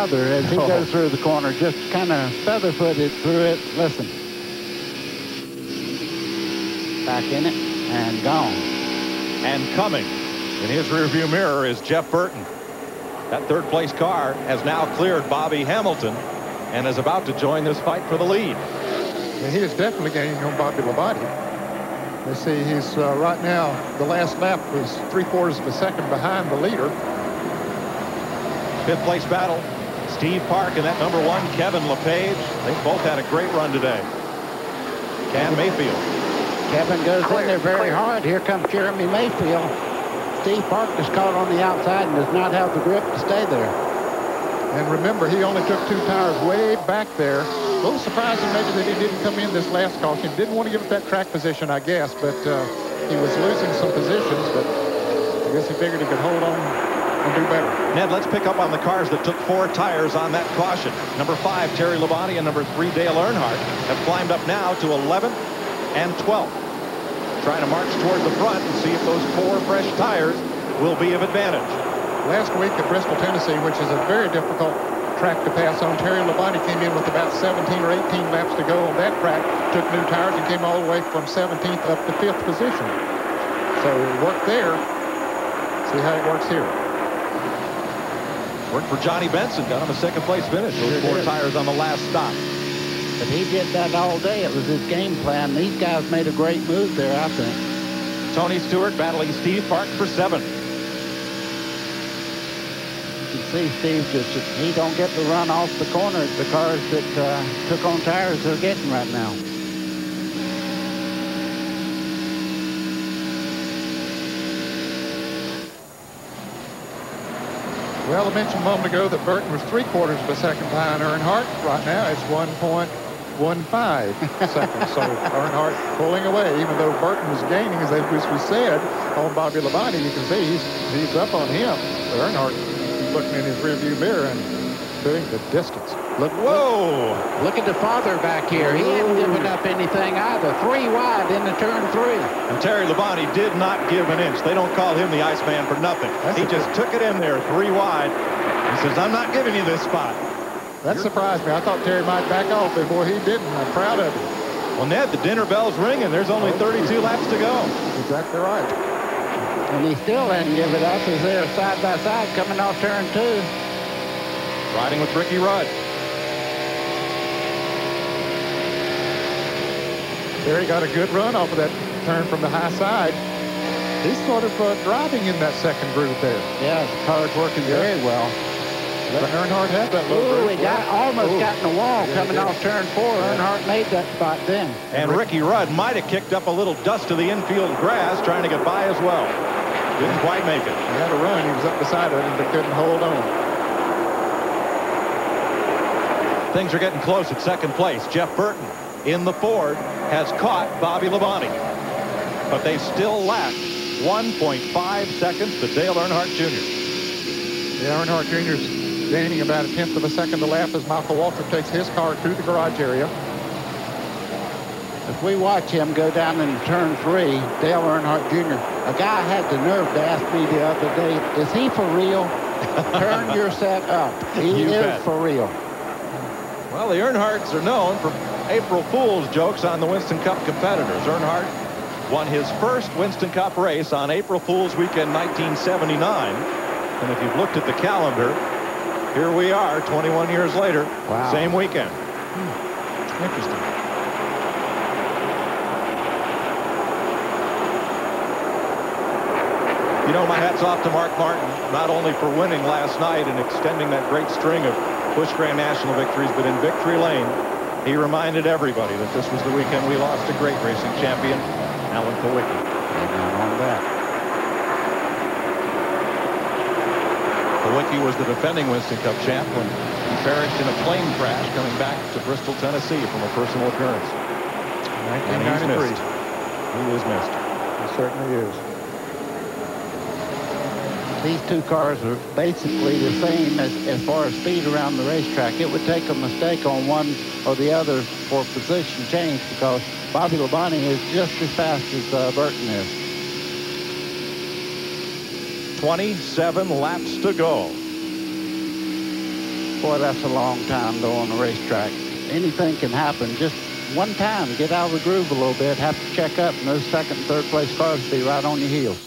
mother as he goes through the corner, just kind of feather-footed through it. Listen. Back in it and gone. And coming in his rearview mirror is Jeff Burton. That third-place car has now cleared Bobby Hamilton and is about to join this fight for the lead. And he is definitely gaining on Bobby Labonte. Let's see, he's right now, the last lap was 3/4 of a second behind the leader. Fifth place battle, Steve Park and that number 1 Kevin LePage. They both had a great run today. Ken Mayfield. Kevin goes in there very hard. Here comes Jeremy Mayfield. Steve Park is caught on the outside and does not have the grip to stay there. And remember, he only took 2 tires way back there. A little surprising maybe that he didn't come in this last caution. Didn't want to give up that track position, I guess, but he was losing some positions, but I guess he figured he could hold on and do better. Ned, let's pick up on the cars that took 4 tires on that caution. Number 5, Terry Labonte, and number 3, Dale Earnhardt, have climbed up now to 11th and 12th. Trying to march toward the front and see if those 4 fresh tires will be of advantage. Last week at Bristol, Tennessee, which is a very difficult track to pass on, Terry Labonte came in with about 17 or 18 laps to go on that track, took new tires and came all the way from 17th up to 5th position. So it worked there. See how it works here. Worked for Johnny Benson, got him a 2nd place finish. Those 4 tires on the last stop. But he did that all day. It was his game plan. These guys made a great move there, I think. Tony Stewart battling Steve Park for 7th. You can see Steve just, he don't get the run off the corner the cars that took on tires are getting right now. Well, I mentioned a moment ago that Burton was 3/4 of a second behind Earnhardt. Right now it's 1.15 seconds. So Earnhardt pulling away, even though Burton was gaining, as we said, on Bobby Labonte. You can see he's up on him. But Earnhardt is looking in his rearview mirror and doing the distance. Look at the father back here. He hadn't given up anything either. 3 wide into turn 3. And Terry Labonte did not give an inch. They don't call him the Iceman for nothing. He just took it in there 3 wide. He says, I'm not giving you this spot. That surprised me. I thought Terry might back off before he didn't. I'm proud of him. Well, Ned, the dinner bell's ringing. There's only 32 laps to go. Exactly right. And he still hadn't given it up as they're side by side coming off turn 2. Riding with Ricky Rudd. Terry got a good run off of that turn from the high side. He's sort of driving in that second group there. Yeah, the car's working very well. But Earnhardt had that low group. He almost got in the wall coming off turn 4. Earnhardt made that spot then. And Ricky Rudd might have kicked up a little dust to the infield grass trying to get by as well. Didn't quite make it. He had a run. He was up beside it, but couldn't hold on. Things are getting close at 2nd place. Jeff Burton in the Ford has caught Bobby Labonte. But they still lack 1.5 seconds to Dale Earnhardt Jr. Yeah, Earnhardt Jr.'s gaining about 1/10 of a second a lap as Michael Waltrip takes his car through the garage area. If we watch him go down in turn 3, Dale Earnhardt Jr., a guy had the nerve to ask me the other day, is he for real? Turn your set up. He is for real. Well, the Earnhardts are known for April Fool's jokes on the Winston Cup competitors. Earnhardt won his first Winston Cup race on April Fool's weekend 1979. And if you've looked at the calendar, here we are 21 years later. Wow. Same weekend. Interesting. You know, my hat's off to Mark Martin, not only for winning last night and extending that great string of Busch Grand National victories, but in victory lane, he reminded everybody that this was the weekend we lost a great racing champion, Alan Kulwicki. On that. Kulwicki was the defending Winston Cup champ when he perished in a plane crash coming back to Bristol, Tennessee from a personal occurrence. 1993. He is missed. He certainly is. These 2 cars are basically the same as far as speed around the racetrack. It would take a mistake on one or the other for position change because Bobby Labonte is just as fast as Burton is. 27 laps to go. Boy, that's a long time, though, on the racetrack. Anything can happen. Just one time, get out of the groove a little bit, have to check up, and those second and third place cars will be right on your heels.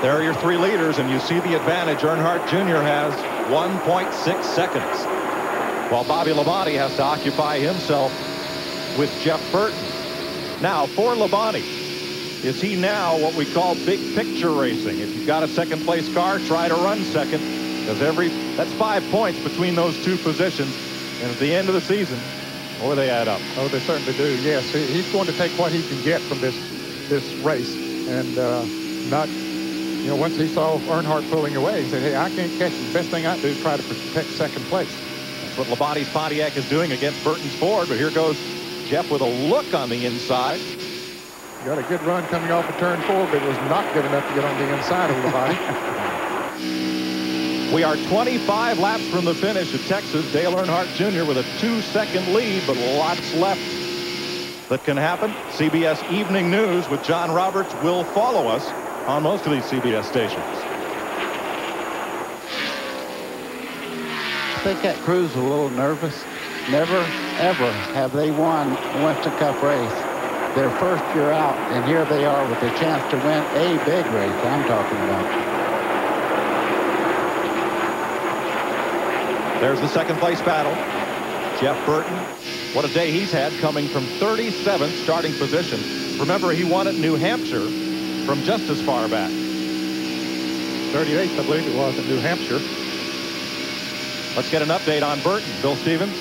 There are your three leaders, and you see the advantage Earnhardt Jr. has, 1.6 seconds. While Bobby Labonte has to occupy himself with Jeff Burton. Now, for Labonte, is he now what we call big picture racing? If you've got a second place car, try to run second, because that's 5 points between those two positions. And at the end of the season, boy, they add up. Oh, they certainly do. Yes, he's going to take what he can get from this race, and not, you know, once he saw Earnhardt pulling away, he said, "Hey, I can't catch him. The best thing I do is try to protect second place." That's what Labonte's Pontiac is doing against Burton's Ford. But here goes Jeff with a look on the inside. Got a good run coming off of turn 4, but it was not good enough to get on the inside of Labonte. We are 25 laps from the finish at Texas. Dale Earnhardt Jr. with a 2-second lead, but lots left that can happen. CBS Evening News with John Roberts will follow us on most of these CBS stations. I think that crew's a little nervous. Never, ever have they won a Winston Cup race. Their first year out, and here they are with a chance to win a big race I'm talking about. There's the second place battle. Jeff Burton, what a day he's had, coming from 37th starting position. Remember, he won at New Hampshire from just as far back. 38th, I believe it was, in New Hampshire. Let's get an update on Burton. Bill Stevens.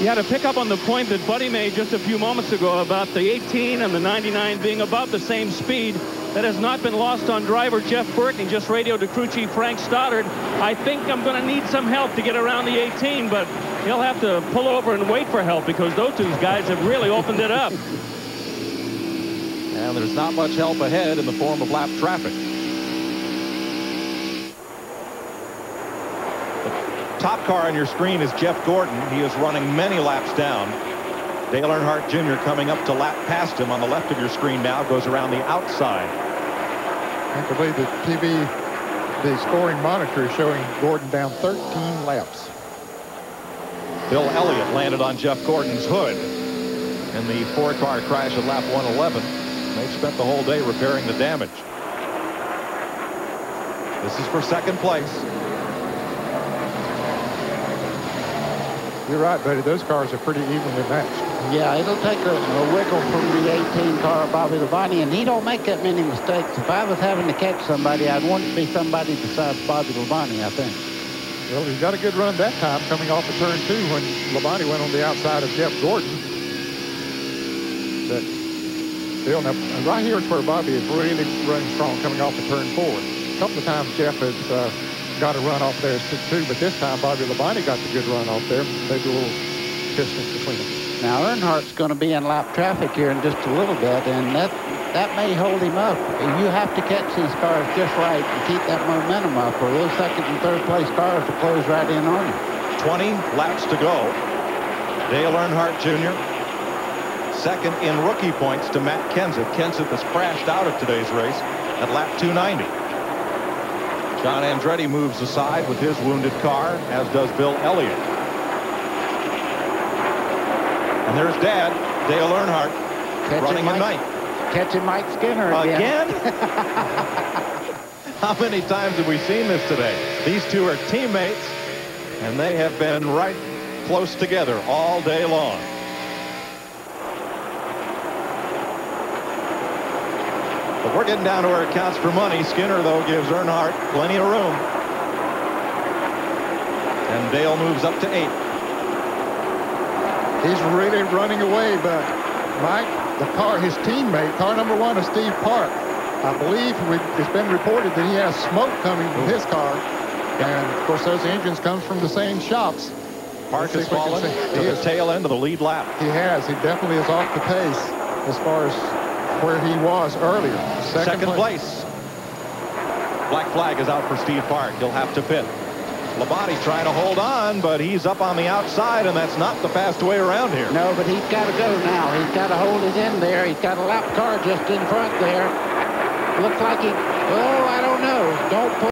Yeah, to pick up on the point that Buddy made just a few moments ago about the 18 and the 99 being about the same speed, that has not been lost on driver Jeff Burton. He just radioed to crew chief Frank Stoddard. "I think I'm going to need some help to get around the 18, but he'll have to pull over and wait for help because those two guys have really opened it up." And there's not much help ahead in the form of lap traffic. Top car on your screen is Jeff Gordon. He is running many laps down. Dale Earnhardt Jr. coming up to lap past him on the left of your screen now, goes around the outside. I believe the the scoring monitor is showing Gordon down 13 laps. Bill Elliott landed on Jeff Gordon's hood in the four-car crash at lap 111. They've spent the whole day repairing the damage. This is for second place. You're right, buddy. Those cars are pretty evenly matched. Yeah, it'll take a wiggle from the 18 car, Bobby Labonte, and he don't make that many mistakes. If I was having to catch somebody, I'd want it to be somebody besides Bobby Labonte, I think. Well, he got a good run that time coming off of turn 2 when Labonte went on the outside of Jeff Gordon. But still, now, right here is where Bobby is really running strong coming off of turn 4. A couple of times Jeff has got a run off there too, but this time Bobby Labonte got the good run off there. Maybe a little distance between them. Now Earnhardt's going to be in lap traffic here in just a little bit, and that may hold him up. You have to catch these cars just right and keep that momentum up, or those second and third place cars will close right in on you. 20 laps to go. Dale Earnhardt Jr. second in rookie points to Matt Kenseth. Kenseth has crashed out of today's race at lap 290. John Andretti moves aside with his wounded car, as does Bill Elliott. And there's Dad, Dale Earnhardt, running at night. Catching Mike Skinner again. How many times have we seen this today? These two are teammates, and they have been right close together all day long. But we're getting down to where it counts for money. Skinner, though, gives Earnhardt plenty of room. And Dale moves up to 8th. He's really running away, but Mike, the car, his teammate, car number 1 is Steve Park. I believe it's been reported that he has smoke coming from his car. And, of course, those engines come from the same shops. Park has fallen to the tail end of the lead lap. He has. He definitely is off the pace as far as where he was earlier. Second place. Black flag is out for Steve Park. He'll have to pit. Labonte's trying to hold on, but he's up on the outside, and that's not the fast way around here. No, but he's got to go now. He's got to hold it in there. He's got a lap car just in front there. Looks like he, oh, I don't know. Don't pull.